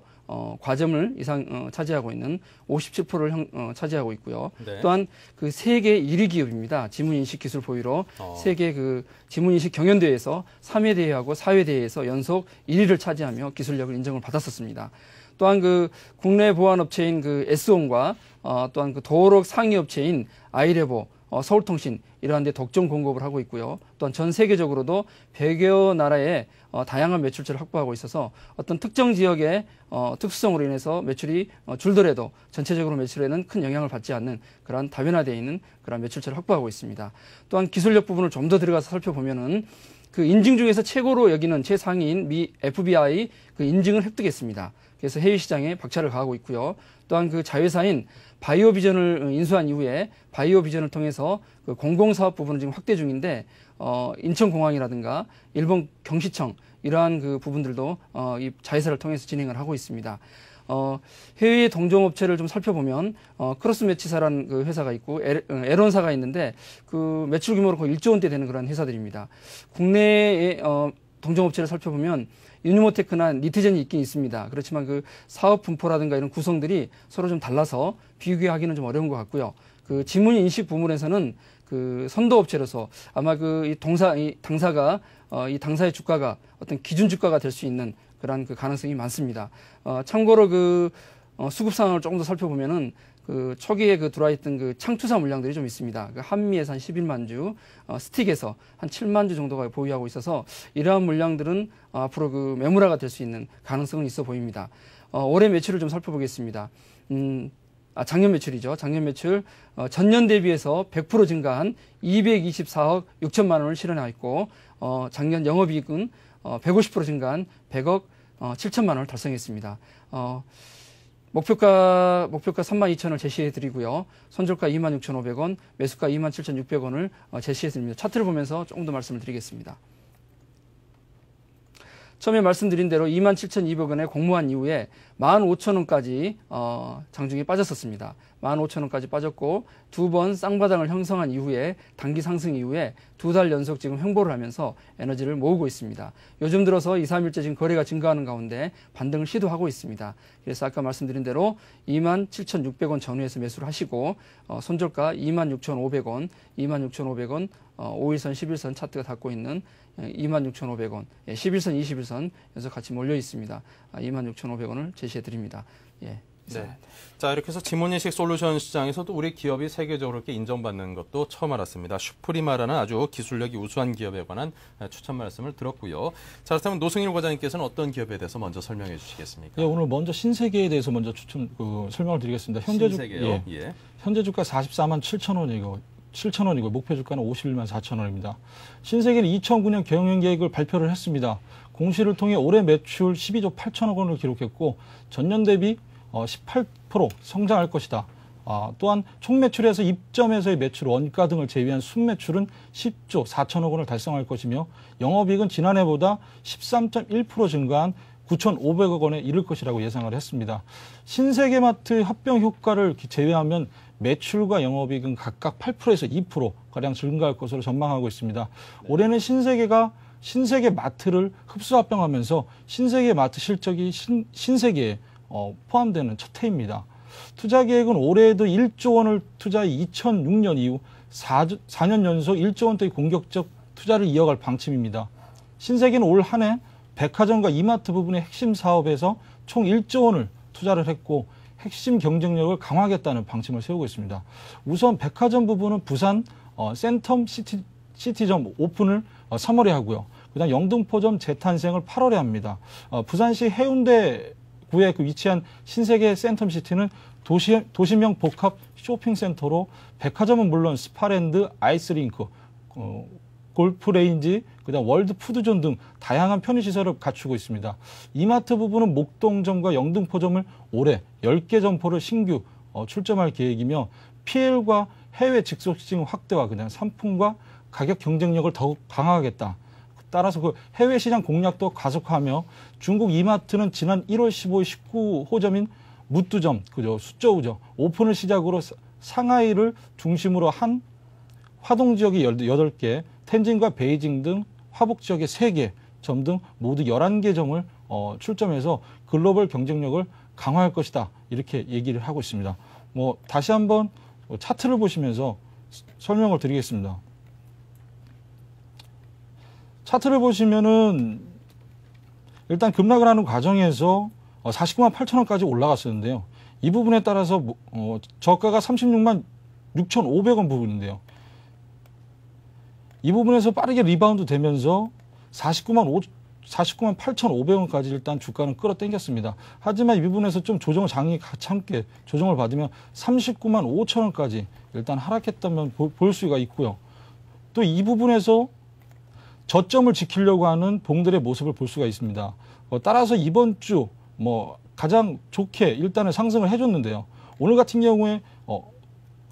과점을 이상 차지하고 있는 57%를 차지하고 있고요. 네. 또한 그 세계 1위 기업입니다. 지문인식 기술 보유로 세계 그 지문인식 경연대회에서 3회 대회하고 4회 대회에서 연속 1위를 차지하며 기술력을 인정을 받았었습니다. 또한 그 국내 보안업체인 그 S온과 또한 그 도어록 상위 업체인 아이레보, 서울통신 이러한 데 독점 공급을 하고 있고요. 또한 전 세계적으로도 100여 나라의 다양한 매출처를 확보하고 있어서 어떤 특정 지역의 특수성으로 인해서 매출이 줄더라도 전체적으로 매출에는 큰 영향을 받지 않는 그런 다변화되어 있는 그런 매출처를 확보하고 있습니다. 또한 기술력 부분을 좀 더 들어가서 살펴보면은 그 인증 중에서 최고로 여기는 최상위인 미 FBI 그 인증을 획득했습니다. 그래서 해외 시장에 박차를 가하고 있고요. 또한 그 자회사인 바이오비전을 인수한 이후에 바이오비전을 통해서 그 공공사업 부분을 지금 확대 중인데 인천공항이라든가 일본 경시청 이러한 그 부분들도 이 자회사를 통해서 진행을 하고 있습니다. 해외 동종업체를 좀 살펴보면 크로스매치사라는 그 회사가 있고 에론사가 있는데 그 매출 규모로 거의 1조 원대 되는 그런 회사들입니다. 국내의 동종업체를 살펴보면 유니모테크나 니트젠이 있긴 있습니다. 그렇지만 그 사업 분포라든가 이런 구성들이 서로 좀 달라서 비교하기는 좀 어려운 것 같고요. 그 지문 인식 부문에서는 그 선도업체로서 아마 이 당사가 이 당사의 주가가 어떤 기준 주가가 될 수 있는 그런 그 가능성이 많습니다. 참고로 그 수급 상황을 조금 더 살펴보면은 그 초기에 그 들어와 있던 그 창투사 물량들이 좀 있습니다. 그 한미에서 한 11만 주, 스틱에서 한 7만 주 정도가 보유하고 있어서 이러한 물량들은 앞으로 그 매물화가 될 수 있는 가능성은 있어 보입니다. 올해 매출을 좀 살펴보겠습니다. 작년 매출이죠. 작년 매출 전년 대비해서 100% 증가한 224억 6천만 원을 실현하였고 작년 영업이익은 150% 증가한 100억 7천만 원을 달성했습니다. 목표가 32,000원을 제시해 드리고요. 손절가 26,500원, 매수가 27,600원을 제시해 드립니다. 차트를 보면서 조금 더 말씀을 드리겠습니다. 처음에 말씀드린 대로 27,200원에 공모한 이후에 15,000원까지 장중에 빠졌었습니다. 15,000원까지 빠졌고 두 번 쌍바닥을 형성한 이후에 단기 상승 이후에 2달 연속 지금 횡보를 하면서 에너지를 모으고 있습니다. 요즘 들어서 2, 3일째 지금 거래가 증가하는 가운데 반등을 시도하고 있습니다. 그래서 아까 말씀드린 대로 27,600원 전후에서 매수를 하시고 손절가 26,500원, 26,500원 5일선, 11선 차트가 닿고 있는 26,500원, 11선, 21선 연속 같이 몰려 있습니다. 26,500원을 제시해 드립니다. 예.
네. 자, 이렇게 해서 지문인식 솔루션 시장에서도 우리 기업이 세계적으로 이렇게 인정받는 것도 처음 알았습니다. 슈프리마라는 아주 기술력이 우수한 기업에 관한 추천 말씀을 들었고요. 자, 그렇다면 노승일 과장님께서는 어떤 기업에 대해서 먼저 설명해 주시겠습니까?
예, 오늘 먼저 신세계에 대해서 먼저 설명을 드리겠습니다. 현재
신세계요?
예. 현재 주가 44만 7천 원이고 7,000원이고 목표 주가는 51만 4천원입니다. 신세계는 2009년 경영 계획을 발표를 했습니다. 공시를 통해 올해 매출 12조 8천억 원을 기록했고 전년 대비 18% 성장할 것이다. 또한 총 매출에서 입점에서의 매출, 원가 등을 제외한 순매출은 10조 4천억 원을 달성할 것이며 영업이익은 지난해보다 13.1% 증가한 9,500억 원에 이를 것이라고 예상을 했습니다. 신세계마트 합병 효과를 제외하면 매출과 영업이익은 각각 8%에서 2%가량 증가할 것으로 전망하고 있습니다. 올해는 신세계 마트를 흡수 합병하면서 신세계 마트 실적이 신세계에 포함되는 첫 해입니다. 투자 계획은 올해에도 1조 원을 투자해 2006년 이후 4년 연속 1조 원대의 공격적 투자를 이어갈 방침입니다. 신세계는 올 한 해 백화점과 이마트 부분의 핵심 사업에서 총 1조 원을 투자를 했고 핵심 경쟁력을 강화하겠다는 방침을 세우고 있습니다. 우선 백화점 부분은 부산 센텀 시티점 오픈을 3월에 하고요. 그다음 영등포점 재탄생을 8월에 합니다. 부산시 해운대구에 위치한 신세계 센텀시티는 도시명 복합 쇼핑센터로 백화점은 물론 스파랜드, 아이스링크, 골프레인지, 그다음 월드푸드존 등 다양한 편의시설을 갖추고 있습니다. 이마트 부분은 목동점과 영등포점을 올해 10개 점포를 신규 출점할 계획이며 PL과 해외 직속시장 확대와 그냥 상품과 가격 경쟁력을 더욱 강화하겠다. 따라서 그 해외 시장 공략도 가속화하며 중국 이마트는 지난 1월 15일 19호점인 무뚜점, 수저우죠. 오픈을 시작으로 상하이를 중심으로 한 화동 지역이 18개, 텐진과 베이징 등 화북 지역의 3개 점 등 모두 11개 점을 출점해서 글로벌 경쟁력을 강화할 것이다. 이렇게 얘기를 하고 있습니다. 다시 한번 차트를 보시면서 설명을 드리겠습니다. 차트를 보시면은 일단 급락을 하는 과정에서 49만 8천 원까지 올라갔었는데요. 이 부분에 따라서 저가가 36만 6,500원 부분인데요. 이 부분에서 빠르게 리바운드 되면서 49만 8,500원까지 일단 주가는 끌어당겼습니다. 하지만 이 부분에서 좀 장이 같이 함께 조정을 받으면 39만 5천 원까지 일단 하락했다면 볼 수가 있고요. 또 이 부분에서 저점을 지키려고 하는 봉들의 모습을 볼 수가 있습니다. 따라서 이번 주 가장 좋게 일단은 상승을 해줬는데요. 오늘 같은 경우에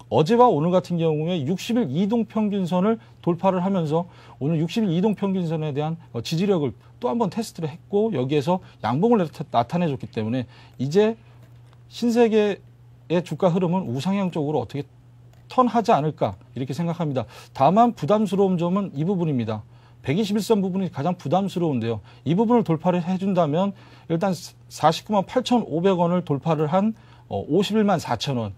어제와 오늘 같은 경우에 60일 이동평균선을 돌파를 하면서 오늘 60일 이동평균선에 대한 지지력을 또 한번 테스트를 했고 여기에서 양봉을 나타내줬기 때문에 이제 신세계의 주가 흐름은 우상향 쪽으로 어떻게 턴하지 않을까 이렇게 생각합니다. 다만 부담스러운 점은 이 부분입니다. 121선 부분이 가장 부담스러운데요. 이 부분을 돌파를 해준다면 일단 49만 8,500원을 돌파를 한 51만 4천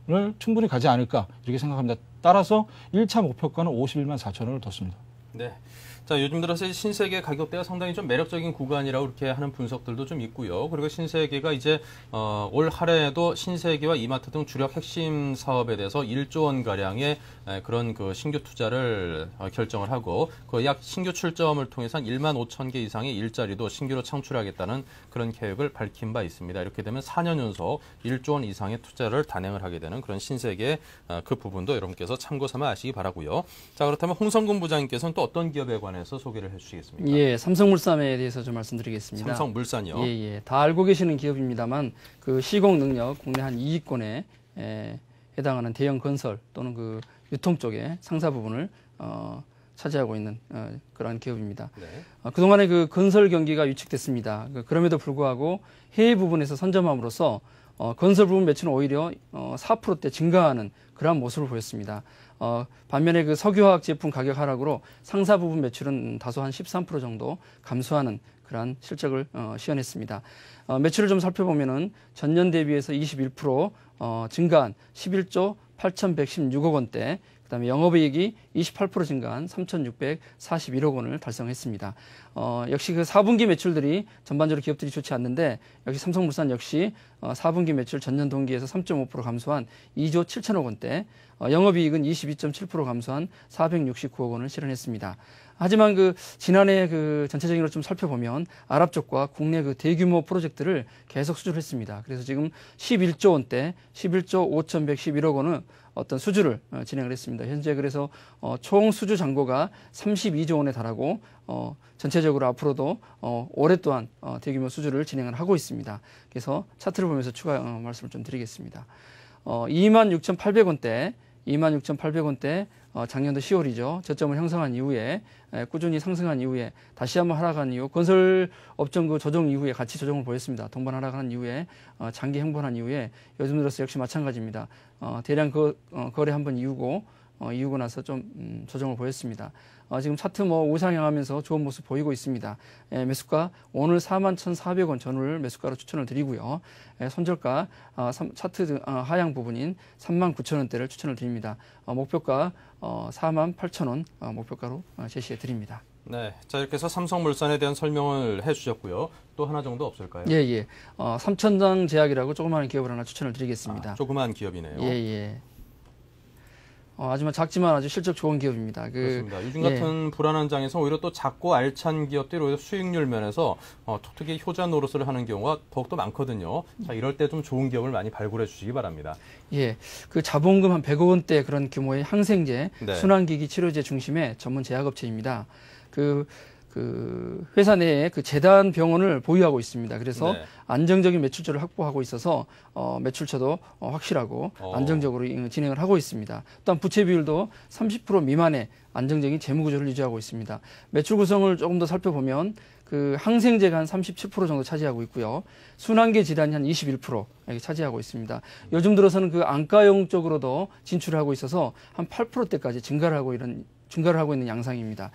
원을 충분히 가지 않을까 이렇게 생각합니다. 따라서 1차 목표가는 51만 4천 원을 뒀습니다.
네. 자, 요즘 들어서 신세계 가격대가 상당히 좀 매력적인 구간이라고 이렇게 하는 분석들도 좀 있고요. 그리고 신세계가 이제 올 할해에도 신세계와 이마트 등 주력 핵심 사업에 대해서 1조 원 가량의 그런 그 신규 투자를 결정을 하고 그 약 신규 출점을 통해서 한 1만 5천 개 이상의 일자리도 신규로 창출하겠다는 그런 계획을 밝힌 바 있습니다. 이렇게 되면 4년 연속 1조 원 이상의 투자를 단행을 하게 되는 그런 신세계 그 부분도 여러분께서 참고 삼아 아시기 바라고요. 자, 그렇다면 홍성근 부장님께서는 또 어떤 기업에 관해서 소개를 해주시겠습니까?
예, 삼성물산에 대해서 좀 말씀드리겠습니다.
삼성물산이요?
예. 다 알고 계시는 기업입니다만 그 시공 능력 국내 한 2위권에 해당하는 대형 건설 또는 그 유통 쪽의 상사 부분을 차지하고 있는 그러한 기업입니다. 네. 그동안에 그 건설 경기가 위축됐습니다. 그럼에도 불구하고 해외 부분에서 선점함으로써 건설 부분 매출은 오히려 4%대 증가하는 그러한 모습을 보였습니다. 반면에 그 석유화학 제품 가격 하락으로 상사 부분 매출은 다소 한 13% 정도 감소하는 그러한 실적을 시현했습니다. 매출을 좀 살펴보면은 전년 대비해서 21% 증가한 11조 8,116억 원대, 그다음에 영업이익이 28% 증가한 3,641억 원을 달성했습니다. 역시 그 4분기 매출들이 전반적으로 기업들이 좋지 않는데 역시 삼성물산 역시 4분기 매출 전년 동기에서 3.5% 감소한 2조 7천억 원대, 영업이익은 22.7% 감소한 469억 원을 실현했습니다. 하지만 그 지난해 그 전체적으로 좀 살펴보면 아랍 쪽과 국내 그 대규모 프로젝트를 계속 수주했습니다. 그래서 지금 11조 원대, 11조 5,111억 원은 어떤 수주를 진행을 했습니다. 현재 그래서 총 수주 잔고가 32조 원에 달하고 전체적으로 앞으로도 올해 또한 대규모 수주를 진행을 하고 있습니다. 그래서 차트를 보면서 추가 말씀을 좀 드리겠습니다. 26,800원대, 26,800원대 작년도 10월이죠. 저점을 형성한 이후에 꾸준히 상승한 이후에 다시 한번 하락한 이후 건설업종 그 조정 이후에 같이 조정을 보였습니다. 동반 하락한 이후에 장기 행보한 이후에 요즘 들어서 역시 마찬가지입니다. 대량 거래 한번 이후고 나서 좀 조정을 보였습니다. 지금 차트 우상향하면서 좋은 모습 보이고 있습니다. 매수가 오늘 41,400원 전후를 매수가로 추천을 드리고요. 손절가 차트 하향 부분인 39,000원대를 추천을 드립니다. 목표가 48,000원 목표가로 제시해 드립니다.
네, 자 이렇게 해서 삼성물산에 대한 설명을 해주셨고요. 또 하나 정도 없을까요?
예. 삼천당 제약이라고 조그마한 기업을 하나 추천을 드리겠습니다.
조그마한 기업이네요.
예. 하지만 작지만 아주 실적 좋은 기업입니다.
그렇습니다. 요즘 같은 불안한 장에서 오히려 또 작고 알찬 기업들이 오히려 수익률 면에서 특히 효자 노릇을 하는 경우가 더욱더 많거든요. 자, 이럴 때 좀 좋은 기업을 많이 발굴해 주시기 바랍니다.
예, 그 자본금 한 100억 원대 그런 규모의 항생제,
네.
순환기기 치료제 중심의 전문 제약업체입니다. 그 그 회사 내에 그 재단 병원을 보유하고 있습니다. 그래서
네.
안정적인 매출처를 확보하고 있어서 매출처도 확실하고 안정적으로 진행을 하고 있습니다. 또한 부채 비율도 30% 미만의 안정적인 재무 구조를 유지하고 있습니다. 매출 구성을 조금 더 살펴보면 그 항생제가 한 37% 정도 차지하고 있고요. 순환계 질환이 한 21% 차지하고 있습니다. 요즘 들어서는 그 안과용 쪽으로도 진출을 하고 있어서 한 8%대까지 증가를 하고 있는 양상입니다.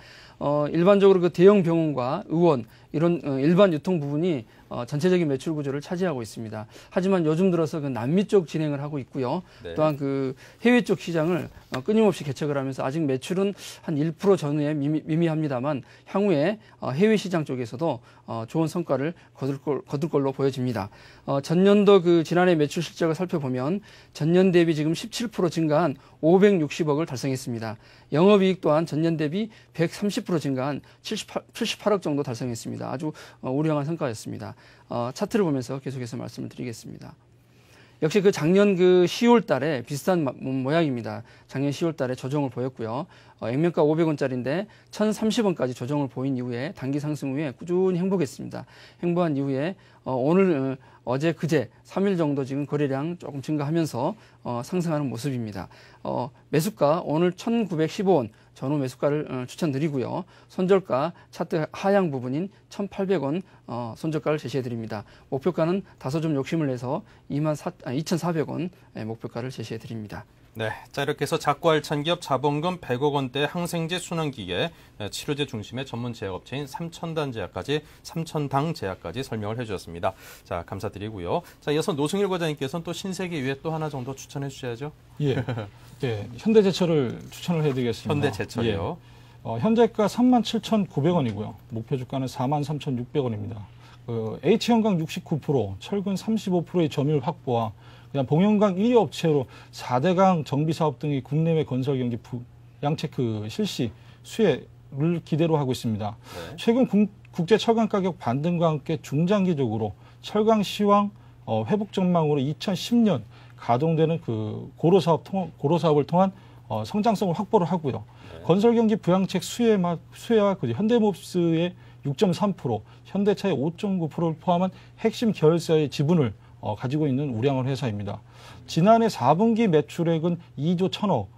일반적으로 그 대형 병원과 의원 이런 일반 유통 부분이 전체적인 매출 구조를 차지하고 있습니다. 하지만 요즘 들어서 그 남미 쪽 진행을 하고 있고요.
네.
또한 그 해외 쪽 시장을 끊임없이 개척을 하면서 아직 매출은 한 1% 전후에 미미합니다만 향후에 해외 시장 쪽에서도 좋은 성과를 거둘 걸로 보여집니다. 전년도 그 지난해 매출 실적을 살펴보면 전년 대비 지금 17% 증가한 560억을 달성했습니다. 영업이익 또한 전년 대비 130% 증가한 78억 정도 달성했습니다. 아주 우량한 성과였습니다. 차트를 보면서 계속해서 말씀을 드리겠습니다. 역시 그 작년 그 10월 달에 비슷한 모양입니다. 작년 10월 달에 조정을 보였고요. 액면가 500원짜리인데 1,030원까지 조정을 보인 이후에 단기 상승 후에 꾸준히 행복했습니다. 행보한 이후에 오늘 어제 그제 3일 정도 지금 거래량 조금 증가하면서 상승하는 모습입니다. 매수가 오늘 1,915원 전후 매수가를 추천드리고요. 손절가 차트 하향 부분인 1,800원 손절가를 제시해드립니다. 목표가는 다소 좀 욕심을 내서 2,400원 목표가를 제시해드립니다.
네, 자 이렇게 해서 작고 알찬 기업 자본금 100억 원대 항생제 순환기계, 치료제 중심의 전문 제약업체인 삼천당 제약까지 설명을 해주셨습니다. 자, 감사드리고요. 자, 이어서 노승일 과장님께서는 또 신세계 위에 또 하나 정도 추천해 주셔야죠.
예, 네, 현대제철을 추천을 해드리겠습니다.
현대제철이요.
예. 현재가 37,900원이고요. 목표 주가는 43,600원입니다. H형강 69%, 철근 35%의 점유율 확보와 그냥 봉형강 1위 업체로 4대강 정비사업 등의 국내외 건설 경기 양체크 실시 수혜를 기대로 하고 있습니다. 네. 최근 국제 철강 가격 반등과 함께 중장기적으로 철강 시황 회복 전망으로 2010년 가동되는 그 고로사업을 통한 성장성을 확보를 하고요. 네. 건설 경기 부양책 수혜와 그 현대몹스의 6.3%, 현대차의 5.9%를 포함한 핵심 계열사의 지분을 가지고 있는 우량한 회사입니다. 지난해 4분기 매출액은 2조 1,000억,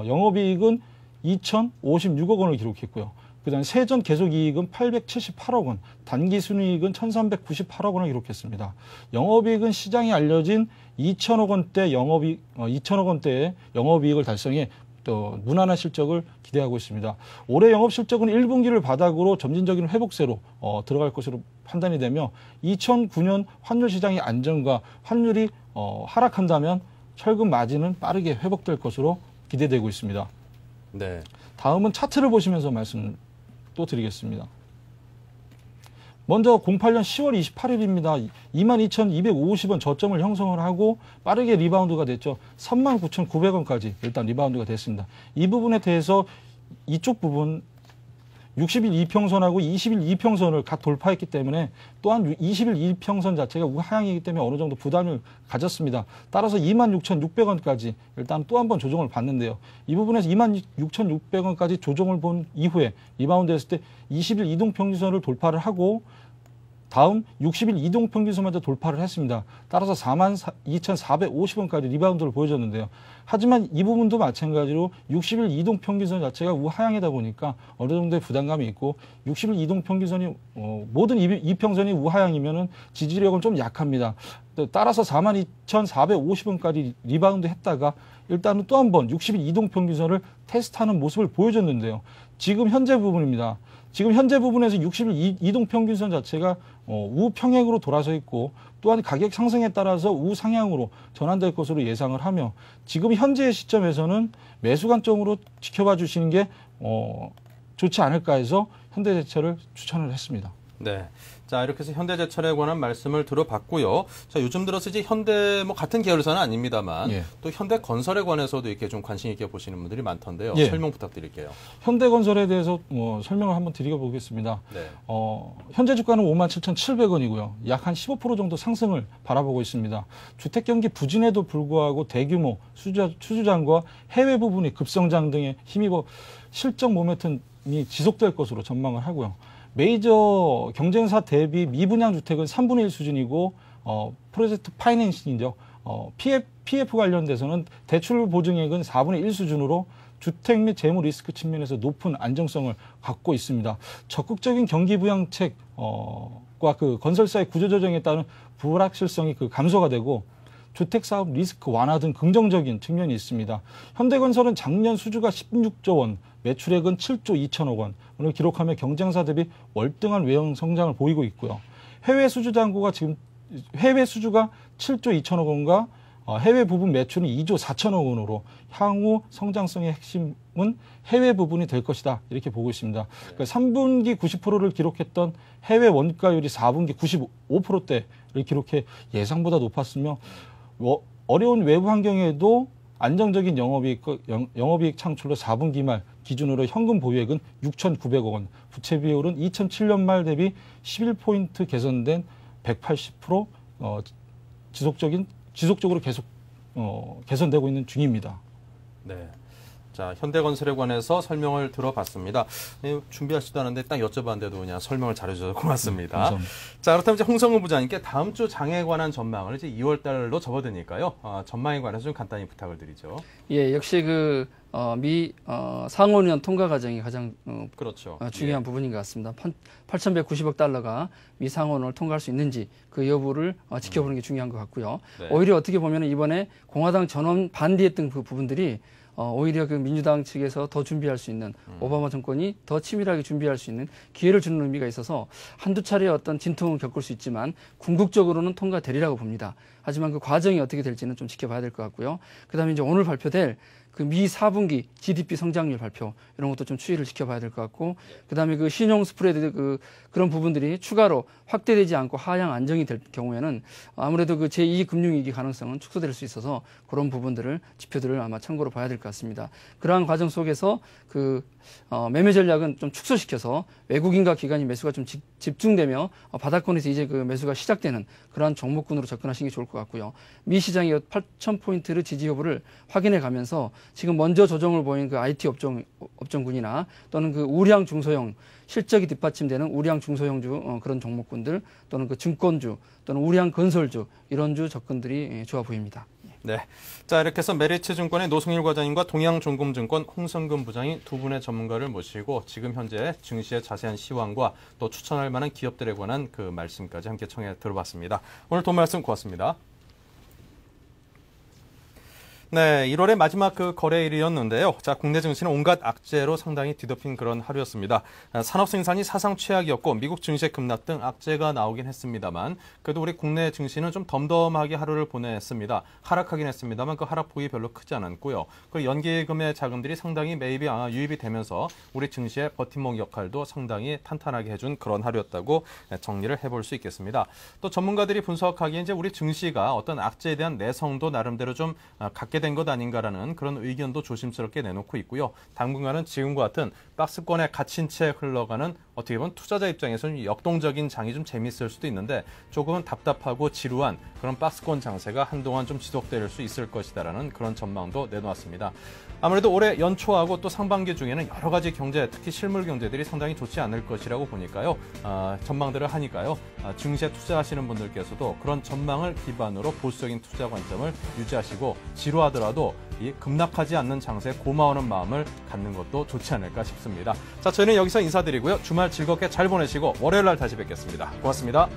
영업이익은 2,056억 원을 기록했고요. 그다음 세전 계속이익은 878억 원, 단기순이익은 1,398억 원을 기록했습니다. 영업이익은 시장에 알려진 2,000억 원대의 영업이익을 달성해 또 무난한 실적을 기대하고 있습니다. 올해 영업 실적은 1분기를 바닥으로 점진적인 회복세로 들어갈 것으로 판단이 되며 2009년 환율 시장의 안정과 환율이 하락한다면 철근 마진은 빠르게 회복될 것으로 기대되고 있습니다.
네.
다음은 차트를 보시면서 말씀 또 드리겠습니다. 먼저 08년 10월 28일입니다. 22,250원 저점을 형성을 하고 빠르게 리바운드가 됐죠. 39,900원까지 일단 리바운드가 됐습니다. 이 부분에 대해서 이쪽 부분 60일 이평선하고 20일 이평선을 각 돌파했기 때문에 또한 20일 이평선 자체가 우하향이기 때문에 어느 정도 부담을 가졌습니다. 따라서 26,600원까지 일단 또 한 번 조정을 받는데요. 이 부분에서 26,600원까지 조정을 본 이후에 리바운드 했을 때 20일 이동평균선을 돌파를 하고 다음 60일 이동평균선마저 돌파를 했습니다. 따라서 42,450원까지 리바운드를 보여줬는데요. 하지만 이 부분도 마찬가지로 60일 이동평균선 자체가 우하향이다 보니까 어느 정도의 부담감이 있고 60일 이동평균선이 모든 이평선이 우하향이면은 지지력은 좀 약합니다. 따라서 42,450원까지 리바운드 했다가 일단은 또 한 번 60일 이동평균선을 테스트하는 모습을 보여줬는데요. 지금 현재 부분입니다. 지금 현재 부분에서 60일 이동평균선 자체가 우평행으로 돌아서 있고 또한 가격 상승에 따라서 우상향으로 전환될 것으로 예상을 하며 지금 현재의 시점에서는 매수 관점으로 지켜봐 주시는 게 좋지 않을까 해서 현대제철을 추천을 했습니다.
네. 자, 이렇게 해서 현대제철에 관한 말씀을 들어봤고요. 자, 요즘 들어서 이제 현대 같은 계열사는 아닙니다만
예.
또 현대건설에 관해서도 이렇게 좀 관심 있게 보시는 분들이 많던데요.
예.
설명 부탁드릴게요.
현대건설에 대해서 설명을 한번 드려보겠습니다.
네.
현재 주가는 57,700원이고요. 약 한 15% 정도 상승을 바라보고 있습니다. 주택 경기 부진에도 불구하고 대규모 수주장과 해외 부분의 급성장 등에 힘입어 실적 모멘텀이 지속될 것으로 전망을 하고요. 메이저 경쟁사 대비 미분양 주택은 3분의 1 수준이고 프로젝트 파이낸싱이죠. PF 관련돼서는 대출 보증액은 4분의 1 수준으로 주택 및 재무 리스크 측면에서 높은 안정성을 갖고 있습니다. 적극적인 경기 부양책과 그 건설사의 구조조정에 따른 불확실성이 감소가 되고 주택 사업 리스크 완화 등 긍정적인 측면이 있습니다. 현대건설은 작년 수주가 16조 원, 매출액은 7조 2천억 원을 기록하며 경쟁사 대비 월등한 외형 성장을 보이고 있고요. 해외 수주가 지금 7조 2천억 원과 해외 부분 매출은 2조 4천억 원으로 향후 성장성의 핵심은 해외 부분이 될 것이다. 이렇게 보고 있습니다. 그러니까 3분기 90%를 기록했던 해외 원가율이 4분기 95%대를 기록해 예상보다 높았으며 어려운 외부 환경에도 안정적인 영업이익 창출로 4분기 말 기준으로 현금 보유액은 6,900억 원, 부채 비율은 2007년 말 대비 11포인트 개선된 180% 지속적으로 계속 개선되고 있는 중입니다.
네. 자, 현대건설에 관해서 설명을 들어봤습니다. 준비하지도 않았는데 딱 여쭤봤는데도 그냥 설명을 잘해주셔서 고맙습니다.
감사합니다.
자, 그렇다면 이제 홍성근 부장님께 다음 주 장에 관한 전망을 이제 2월 달로 접어드니까요. 전망에 관해서 좀 간단히 부탁을 드리죠.
예, 역시 미 상원의원 통과 과정이 가장
그렇죠.
중요한 부분인 것 같습니다. 8,190억 달러가 미 상원을 통과할 수 있는지 그 여부를 지켜보는 게 중요한 것 같고요.
네.
오히려 어떻게 보면 이번에 공화당 전원 반대했던 그 부분들이 오히려 그 민주당 측에서 더 준비할 수 있는 오바마 정권이 더 치밀하게 준비할 수 있는 기회를 주는 의미가 있어서 한두 차례 어떤 진통을 겪을 수 있지만 궁극적으로는 통과되리라고 봅니다. 하지만 그 과정이 어떻게 될지는 좀 지켜봐야 될 것 같고요. 그다음에 이제 오늘 발표될 그 미 4분기 GDP 성장률 발표 이런 것도 좀 추이를 지켜봐야 될 것 같고 그다음에 그 신용 스프레드 그런 부분들이 추가로 확대되지 않고 하향 안정이 될 경우에는 아무래도 그 제2 금융위기 가능성은 축소될 수 있어서 그런 부분들을 지표들을 아마 참고로 봐야 될 것 같습니다. 그러한 과정 속에서 매매 전략은 좀 축소시켜서 외국인과 기관이 매수가 좀 집중되며 바닥권에서 이제 그 매수가 시작되는 그러한 종목군으로 접근하시는 게 좋을 것 같고요. 미 시장의 8,000포인트를 지지 여부를 확인해 가면서 지금 먼저 조정을 보인 그 IT 업종군이나 또는 그 우량 중소형 실적이 뒷받침되는 우량 중소형주 그런 종목군들 또는 그 증권주 또는 우량 건설주 이런 주 접근들이 좋아 보입니다.
네. 자, 이렇게 해서 메리츠증권의 노승일 과장님과 동양종금증권 홍성근 부장이 두 분의 전문가를 모시고 지금 현재 증시의 자세한 시황과 또 추천할 만한 기업들에 관한 그 말씀까지 함께 청해 들어봤습니다. 오늘 도움 말씀 고맙습니다. 네, 1월의 마지막 그 거래일이었는데요. 자, 국내 증시는 온갖 악재로 상당히 뒤덮인 그런 하루였습니다. 산업 생산이 사상 최악이었고 미국 증시의 급락 등 악재가 나오긴 했습니다.만 그래도 우리 국내 증시는 좀 덤덤하게 하루를 보냈습니다. 하락하긴 했습니다만 그 하락폭이 별로 크지 않았고요. 그리고 연기금의 자금들이 상당히 매입이 유입이 되면서 우리 증시의 버팀목 역할도 상당히 탄탄하게 해준 그런 하루였다고 정리를 해볼 수 있겠습니다. 또 전문가들이 분석하기에 이제 우리 증시가 어떤 악재에 대한 내성도 나름대로 좀 갖게 된 것 아닌가라는 그런 의견도 조심스럽게 내놓고 있고요. 당분간은 지금과 같은 박스권에 갇힌 채 흘러가는 어떻게 보면 투자자 입장에서는 역동적인 장이 좀 재밌을 수도 있는데 조금은 답답하고 지루한 그런 박스권 장세가 한동안 좀 지속될 수 있을 것이다라는 그런 전망도 내놓았습니다. 아무래도 올해 연초하고 또 상반기 중에는 여러 가지 경제, 특히 실물 경제들이 상당히 좋지 않을 것이라고 보니까요. 전망들을 하니까요. 증시에 투자하시는 분들께서도 그런 전망을 기반으로 보수적인 투자 관점을 유지하시고 지루하더라도 이 급락하지 않는 장세에 고마워하는 마음을 갖는 것도 좋지 않을까 싶습니다. 자, 저희는 여기서 인사드리고요. 주말 즐겁게 잘 보내시고 월요일 날 다시 뵙겠습니다. 고맙습니다.